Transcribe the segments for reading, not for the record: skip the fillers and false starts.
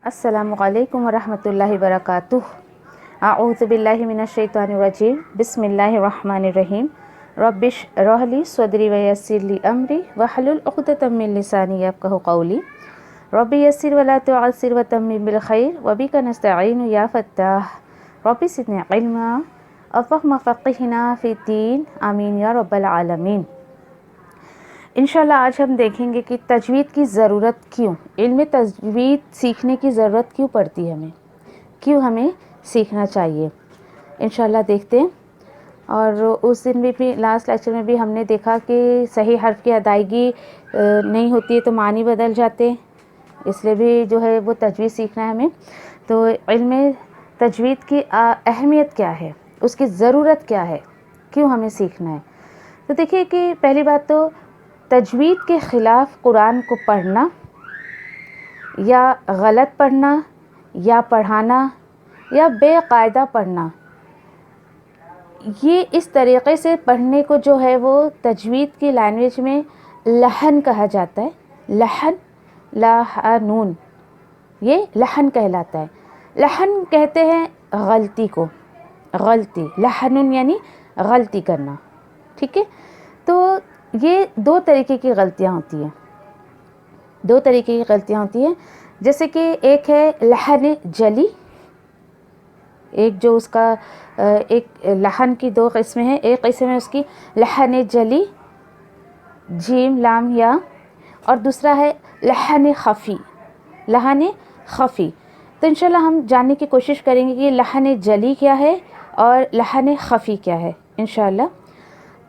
السلام علیکم ورحمۃ اللہ وبرکاتہ۔ اعوذ باللہ من الشیطان الرجیم، بسم اللہ الرحمن الرحیم۔ رب اشرح لی صدری ویسر لی امری واحلل عقدۃ من لسانی یفقہوا قولی۔ رب یسر ولا تعسر وتمم بالخیر وبک نستعین یا فتاح۔ رب زدنی علما اللہم فقہنا فی الدین، آمین یا رب العالمین۔ انشاءاللہ آج ہم دیکھیں گے کہ تجوید کی ضرورت کیوں، علم تجوید سیکھنے کی ضرورت کیوں پڑتی ہے، کیوں ہمیں سیکھنا چاہیے، انشاءاللہ دیکھتے ہیں۔ اور اس دن بھی لاسٹ لیکچر میں بھی ہم نے دیکھا کہ صحیح حرف کی ادائیگی نہیں ہوتی ہے تو معنی بدل جاتے ہیں، اس لیے بھی جو ہے وہ تجوید سیکھنا ہے ہمیں۔ تو علم تجوید کی اہمیت کیا ہے، اس کی ضرورت کیا ہے، کیوں ہمیں سیکھنا ہے؟ تو دیکھیے کہ پہلی بات تو تجوید کے خلاف قرآن کو پڑھنا یا غلط پڑھنا یا پڑھانا یا بے قاعدہ پڑھنا، یہ اس طریقے سے پڑھنے کو جو ہے وہ تجوید کی لینگویج میں لحن کہا جاتا ہے۔ لحن، لاحنون، یہ لحن کہلاتا ہے۔ لحن کہتے ہیں غلطی کو، غلطی، لحنون یعنی غلطی کرنا، ٹھیک ہے۔ تو یہ دو طریقے کی غلطیاں ہوتی ہیں، دو طریقے کی غلطیاں ہوتی ہیں، جیسے کہ ایک ہے لحن جلی، ایک جو اس کا ایک لحن کی دو قسمیں ہیں، ایک قسم ہے اس کی لحن جلی جیم لام یا، اور دوسرا ہے لحن خفی، لحن خفی۔ تو انشاءاللہ ہم جاننے کی کوشش کریں گے کہ لحن جلی کیا ہے اور لحن خفی کیا ہے انشاءاللہ۔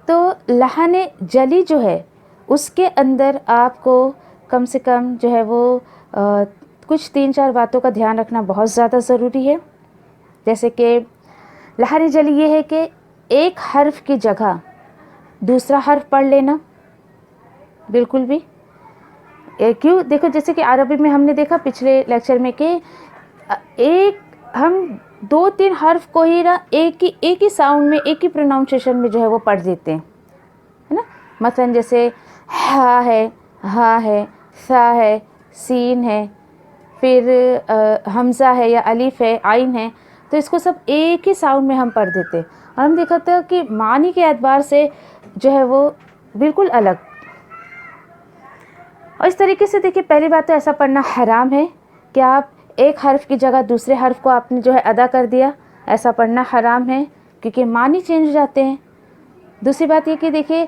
تو لحن جلی جو ہے اس کے اندر آپ کو کم سے کم جو ہے وہ کچھ 3-4 باتوں کا دھیان رکھنا بہت زیادہ ضروری ہے۔ جیسے کہ لحن جلی یہ ہے کہ ایک حرف کی جگہ دوسرا حرف پڑھ لینا، بالکل بھی کیوں، دیکھو جیسے کہ عربی میں ہم نے دیکھا پچھلے لیکچر میں کہ ہم 2-3 حرف کو ہی نا ایک ہی ساؤنڈ میں، ایک ہی پروناؤنسیشن میں جو ہے وہ پڑھ دیتے ہیں، ہے نا۔ مثلا جیسے ہا ہے، ہا ہے، سا ہے، سین ہے، پھر حمزہ ہے یا الف ہے، عین ہے، تو اس کو سب ایک ہی ساؤنڈ میں ہم پڑھ دیتے ہیں، اور ہم دیکھا تھا کہ معنی کے اعتبار سے جو ہے وہ بالکل الگ۔ اور اس طریقے سے دیکھیے پہلی بات تو ایسا پڑھنا حرام ہے کہ آپ ایک حرف کی جگہ دوسرے حرف کو آپ نے جو ہے ادا کر دیا، ایسا پڑھنا حرام ہے کیونکہ معنی چینج ہو جاتے ہیں۔ دوسری بات یہ کہ دیکھیے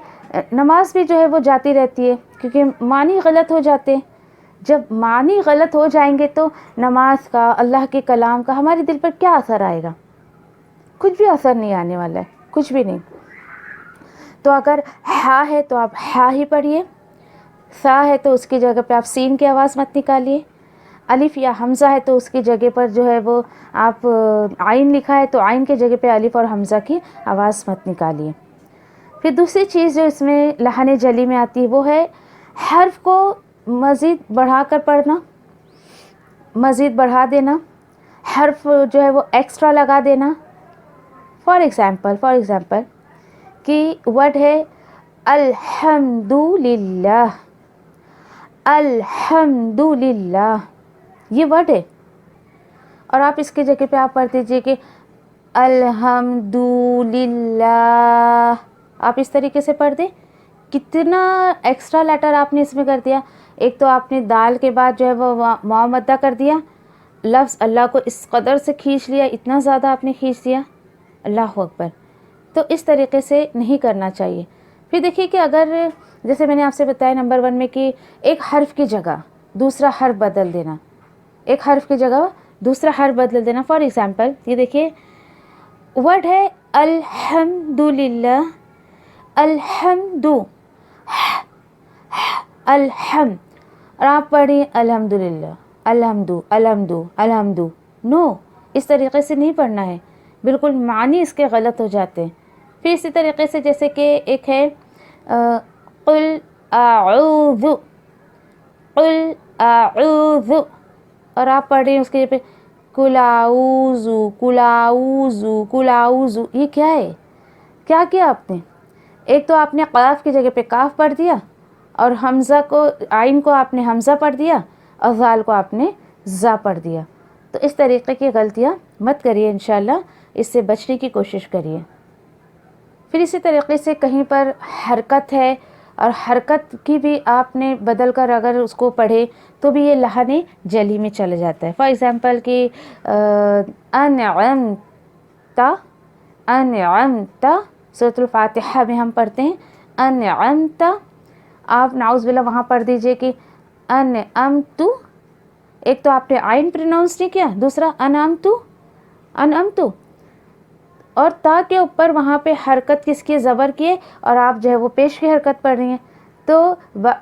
نماز بھی جو ہے وہ جاتی رہتی ہے کیونکہ معنی غلط ہو جاتے ہیں۔ جب معنی غلط ہو جائیں گے تو نماز کا، اللہ کے کلام کا ہمارے دل پر کیا اثر آئے گا؟ کچھ بھی اثر نہیں آنے والا ہے، کچھ بھی نہیں۔ تو اگر ہا ہے تو آپ ہا ہی پڑھیے، سا ہے تو اس کی جگہ پہ آپ سین کی آواز مت نکالیے، الف یا حمزہ ہے تو اس کی جگہ پر جو ہے وہ آپ عین لکھا ہے تو عین کی جگہ پہ الف اور حمزہ کی آواز مت نکالیے۔ پھر دوسری چیز جو اس میں لحن جلی میں آتی ہے وہ ہے حرف کو مزید بڑھا کر پڑھنا، مزید بڑھا دینا، حرف جو ہے وہ ایکسٹرا لگا دینا۔ فار ایگزامپل کہ ورڈ ہے الحمدللہ، الحمدللہ، یہ ورڈ ہے، اور آپ اس کی جگہ پہ آپ پڑھ دیجئے کہ الحمدللہ، آپ اس طریقے سے پڑھ دیں، کتنا ایکسٹرا لیٹر آپ نے اس میں کر دیا۔ ایک تو آپ نے دال کے بعد جو ہے وہ واو مدہ کر دیا، لفظ اللہ کو اس قدر سے کھینچ لیا، اتنا زیادہ آپ نے کھینچ دیا، اللہ اکبر۔ تو اس طریقے سے نہیں کرنا چاہیے۔ پھر دیکھیے کہ اگر جیسے میں نے آپ سے بتایا نمبر 1 میں کہ ایک حرف کی جگہ دوسرا حرف بدل دینا، ایک حرف کی جگہ دوسرا حرف بدل دینا۔ فار ایگزامپل یہ دیکھیے ورڈ ہے الحمدللہ، الحمد، الحمد، اور آپ پڑھیں الحمدللہ، الحمد، نو، اس طریقے سے نہیں پڑھنا ہے، بالکل معنی اس کے غلط ہو جاتے ہیں۔ پھر اسی طریقے سے جیسے کہ ایک ہے قل اعوذ، قل اعوذ، اور آپ پڑھ رہے ہیں اس کے پہ قل اعوذ، قل اعوذ، قل اعوذ، یہ کیا ہے؟ کیا کیا آپ نے؟ ایک تو آپ نے قاف کی جگہ پہ کاف پڑھ دیا، اور حمزہ کو، عین کو آپ نے حمزہ پڑھ دیا، اور ذال کو آپ نے زا پڑھ دیا. تو اس طریقے کی غلطیاں مت کریے انشاءاللہ، اس سے بچنے کی کوشش کریے. پھر اسی طریقے سے کہیں پر حرکت ہے اور حرکت کی بھی آپ نے بدل کر اگر اس کو پڑھے تو بھی یہ لحن جلی میں چلا جاتا ہے. فار ایگزامپل کہ انعمت، انعمت سورۃ الفاتحہ میں ہم پڑھتے ہیں انعمت، آپ نعوذ باللہ وہاں پڑھ دیجئے کہ انعمت. ایک تو آپ نے عین پروناؤنس نہیں کیا، دوسرا انعمت، انعمت، اور تا کے اوپر وہاں پہ حرکت کس کی، زبر کی ہے، اور آپ جو ہے وہ پیش کی حرکت پڑھ رہی ہیں. تو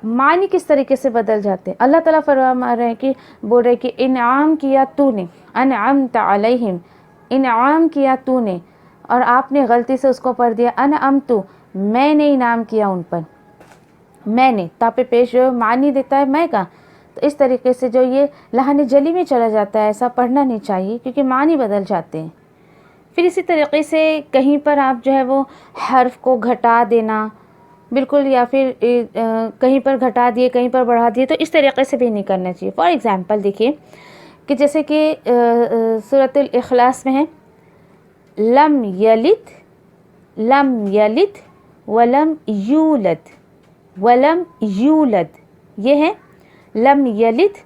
معنی کس طریقے سے بدل جاتے ہیں. اللہ تعالیٰ فرما رہے ہیں کہ بول رہے کہ انعام کیا تو نے، انعمت علیہم، انعام کیا تو نے، اور آپ نے غلطی سے اس کو پڑھ دیا انعمت، میں نے انعام کیا ان پر. میں نے تا پہ پیش جو معنی دیتا ہے میں کا. تو اس طریقے سے جو یہ لحن جلی میں چلا جاتا ہے، ایسا پڑھنا نہیں چاہیے کیونکہ معنی بدل جاتے ہیں. پھر اسی طریقے سے کہیں پر آپ جو ہے وہ حرف کو گھٹا دینا بالکل، یا پھر کہیں پر گھٹا دیے کہیں پر بڑھا دیے، تو اس طریقے سے بھی نہیں کرنا چاہیے. فار ایگزامپل دیکھیے کہ جیسے کہ سورۃ الاخلاص میں ہے لم یلد، لم یلد ولم یولد، ولم یولد، یہ ہے لم یلد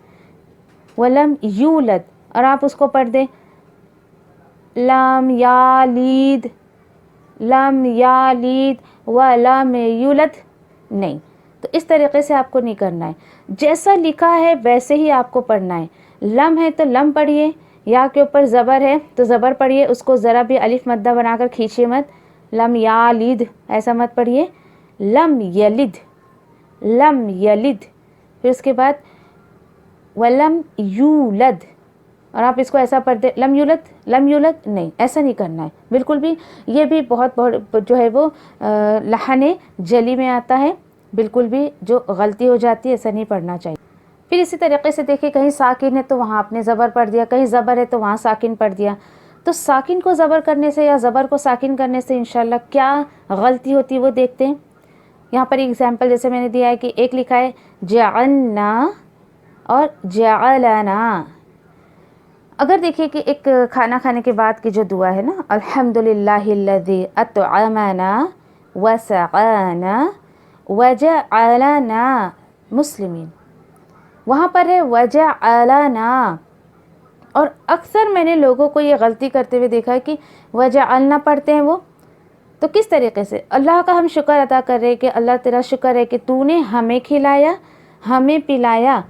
ولم یولد، اور آپ اس کو پڑھ دیں لم یالید، لم یالید ولم یولد، نہیں. تو اس طریقے سے آپ کو نہیں کرنا ہے، جیسا لکھا ہے ویسے ہی آپ کو پڑھنا ہے. لم ہے تو لم پڑھیے، یا کے اوپر زبر ہے تو زبر پڑھیے، اس کو ذرا بھی الف مدہ بنا کر کھینچیے مت. لم یالید ایسا مت پڑھیے. لم یلد، لم یلد، پھر اس کے بعد ولم یولد، اور آپ اس کو ایسا پڑھ دیں لم یولد، لم یولد، نہیں ایسا نہیں کرنا ہے بالکل بھی. یہ بھی بہت جو ہے وہ لحن جلی میں آتا ہے، بالکل بھی جو غلطی ہو جاتی ہے ایسا نہیں پڑھنا چاہیے. پھر اسی طریقے سے دیکھیں کہیں ساکن ہے تو وہاں آپ نے زبر پڑھ دیا، کہیں زبر ہے تو وہاں ساکن پڑھ دیا. تو ساکن کو زبر کرنے سے یا زبر کو ساکن کرنے سے انشاءاللہ کیا غلطی ہوتی ہے وہ دیکھتے ہیں. یہاں پر ایگزامپل جیسے میں نے دیا ہے کہ ایک لکھا ہے جعلنا اور جعلنا. اگر دیکھیں کہ ایک کھانا کھانے کے بعد کی جو دعا ہے نا الحمدللہ الذی اطعمنا وسقانا وجعلنا مسلمین، وہاں پر ہے وجعلنا، اور اکثر میں نے لوگوں کو یہ غلطی کرتے ہوئے دیکھا ہے کہ وجعلنا پڑھتے ہیں وہ. تو کس طریقے سے اللہ کا ہم شکر ادا کر رہے کہ اللہ تیرا شکر ہے کہ تو نے ہمیں کھلایا، ہمیں پلایا،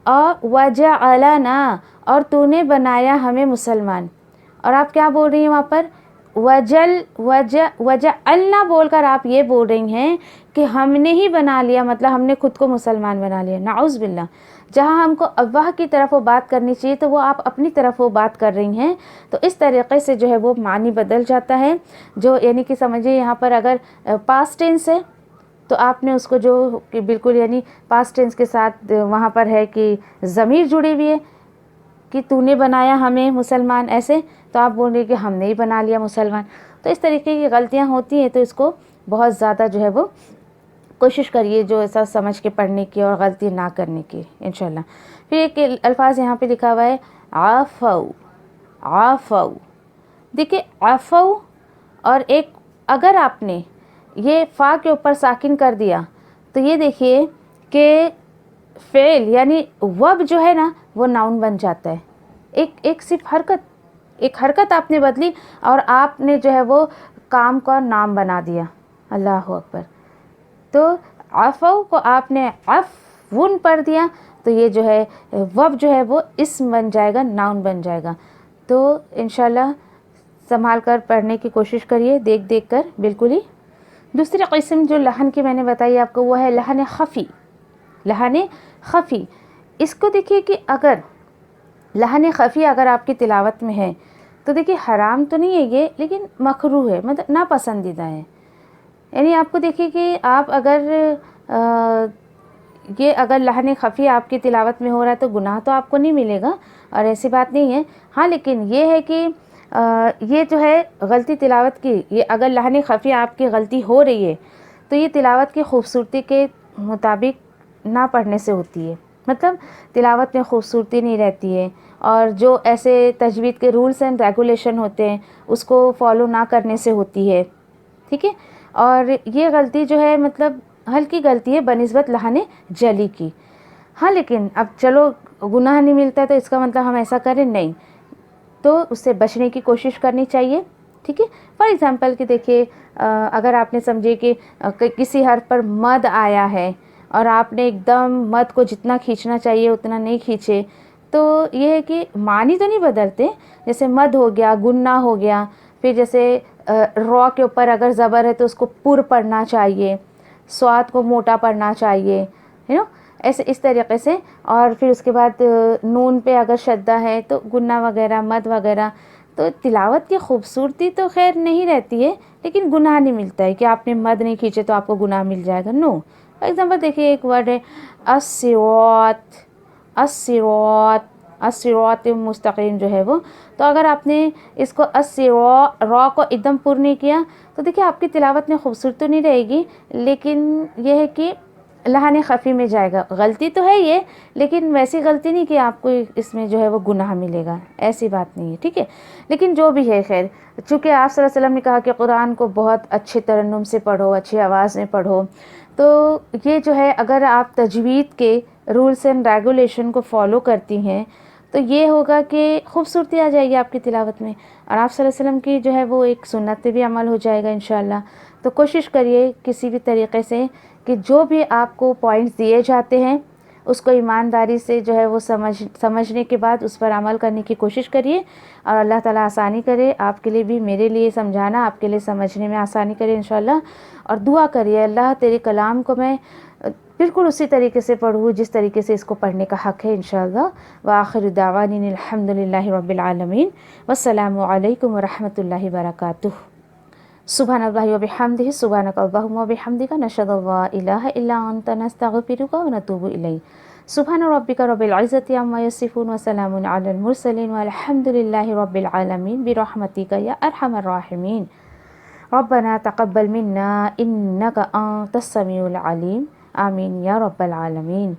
اور وجعلنا، اور تو نے بنایا ہمیں مسلمان. اور آپ کیا بول رہی ہیں وہاں پر وجعلنا بول کر آپ یہ بول رہی ہیں کہ ہم نے ہی بنا لیا، مطلب ہم نے خود کو مسلمان بنا لیا. نعوذ باللہ. جہاں ہم کو اللہ کی طرف وہ بات کرنی چاہیے تو وہ آپ اپنی طرف وہ بات کر رہی ہیں. تو اس طریقے سے جو ہے وہ معنی بدل جاتا ہے. جو یعنی کہ سمجھیے یہاں پر اگر پاسٹ ٹینس ہے تو آپ نے اس کو جو کہ بالکل یعنی پاسٹ ٹینس کے ساتھ وہاں پر ہے کہ ضمیر جڑی ہوئی ہے کہ تو نے بنایا ہمیں مسلمان، ایسے تو آپ بول رہے کہ ہم نے ہی بنا لیا مسلمان. تو اس طریقے کی غلطیاں ہوتی ہیں، تو اس کو بہت زیادہ جو ہے وہ کوشش کریے جو ایسا سمجھ کے پڑھنے کی اور غلطی نہ کرنے کی انشاءاللہ. پھر ایک الفاظ یہاں پہ لکھا ہوا ہے عفو، عفو. دیکھیں عفو، اور ایک اگر آپ نے یہ فا کے اوپر ساکن کر دیا تو یہ دیکھیے کہ فعل یعنی وب جو ہے نا وہ ناؤن بن جاتا ہے. ایک صرف حرکت، ایک حرکت آپ نے بدلی اور آپ نے جو ہے وہ کام کا نام بنا دیا. اللہ اکبر. تو عفو کو آپ نے عفون پڑھ دیا تو یہ جو ہے وب جو ہے وہ اسم بن جائے گا، ناؤن بن جائے گا. تو انشاءاللہ سنبھال کر پڑھنے کی کوشش کریے، دیکھ دیکھ کر بالکل ہی. دوسری قسم جو لحن کی میں نے بتائی آپ کو وہ ہے لحن خفی. لحن خفی، اس کو دیکھیے کہ اگر لحن خفی اگر آپ کی تلاوت میں ہے تو دیکھیے حرام تو نہیں ہے یہ، لیکن مکروہ ہے، مطلب ناپسندیدہ ہے. یعنی آپ کو دیکھیے کہ آپ اگر یہ اگر لحن خفی آپ کی تلاوت میں ہو رہا ہے تو گناہ تو آپ کو نہیں ملے گا، اور ایسی بات نہیں ہے. ہاں لیکن یہ ہے کہ یہ جو ہے غلطی تلاوت کی، یہ اگر لحن خفی آپ کی غلطی ہو رہی ہے تو یہ تلاوت کی خوبصورتی کے مطابق نہ پڑھنے سے ہوتی ہے. مطلب تلاوت میں خوبصورتی نہیں رہتی ہے، اور جو ایسے تجوید کے رولز اینڈ ریگولیشن ہوتے ہیں اس کو فالو نہ کرنے سے ہوتی ہے، ٹھیک ہے. اور یہ غلطی جو ہے مطلب ہلکی غلطی ہے بنسبت لحن جلی کی. ہاں لیکن اب چلو گناہ نہیں ملتا ہے تو اس کا مطلب ہم ایسا کریں نہیں، تو اس سے بچنے کی کوشش کرنی چاہیے، ٹھیک ہے. فار ایگزامپل کہ دیکھیے اگر آپ نے سمجھے کہ کسی حرف پر مد آیا ہے اور آپ نے ایک دم مد کو جتنا کھینچنا چاہیے اتنا نہیں کھینچے، تو یہ ہے کہ معنی تو نہیں بدلتے. جیسے مد ہو گیا، گنہ ہو گیا، پھر جیسے را کے اوپر اگر زبر ہے تو اس کو پر پڑھنا چاہیے، صاد کو موٹا پڑھنا چاہیے، ایسے اس طریقے سے. اور پھر اس کے بعد نون پہ اگر شدہ ہے تو گنہ وغیرہ مد وغیرہ. تو تلاوت کی خوبصورتی تو خیر نہیں رہتی ہے، لیکن گناہ نہیں ملتا ہے کہ آپ نے مد نہیں کھینچے تو آپ کو گناہ مل جائے گا. نو. فار ایگزامپل دیکھیے ایک ورڈ ہے الصراط، الصراط، الصراط مستقیم جو ہے وہ، تو اگر آپ نے اس کو را کو ایک دم پر نہیں کیا تو دیکھیے آپ کی تلاوت میں خوبصورت تو نہیں رہے گی، لیکن یہ ہے کہ لحن خفی میں جائے گا. غلطی تو ہے یہ، لیکن ویسی غلطی نہیں کہ آپ کو اس میں جو ہے وہ گناہ ملے گا، ایسی بات نہیں ہے، ٹھیک ہے. لیکن جو بھی ہے خیر، چونکہ آپ صلی اللہ علیہ وسلم نے کہا کہ قرآن کو بہت اچھے ترنم سے پڑھو، اچھی آواز میں پڑھو، تو یہ جو ہے اگر آپ تجوید کے رولز اینڈ ریگولیشن کو فالو کرتی ہیں تو یہ ہوگا کہ خوبصورتی آ جائے گی آپ کی تلاوت میں، اور آپ صلی اللہ علیہ وسلم کی جو ہے وہ ایک سنت پہ بھی عمل ہو جائے گا انشاءاللہ. تو کوشش کریے کسی بھی طریقے سے کہ جو بھی آپ کو پوائنٹس دیے جاتے ہیں اس کو ایمانداری سے جو ہے وہ سمجھنے کے بعد اس پر عمل کرنے کی کوشش کریے، اور اللہ تعالیٰ آسانی کرے آپ کے لیے بھی، میرے لیے سمجھانا، آپ کے لیے سمجھنے میں آسانی کرے انشاءاللہ. اور دعا کریے اللہ تیرے کلام کو میں بالکل اسی طریقے سے پڑھوں جس طریقے سے اس کو پڑھنے کا حق ہے انشاءاللہ. وآخر دعوانا الحمدللہ رب العالمین، والسلام علیکم ورحمۃ اللہ وبرکاتہ. سبحان اللہ وبحمدہ، سبحانک اللہم وبحمدک، نشہد ان لا الہ الا انت، نستغفرک ونتوب الیک. سبحان ربک رب العزۃ عما یصفون، وسلام علی المرسلین، والحمد للہ رب العالمین، برحمتک یا ارحم الراحمین. ربنا تقبل منا انک انت السمیع العلیم. آمین یا رب العالمین.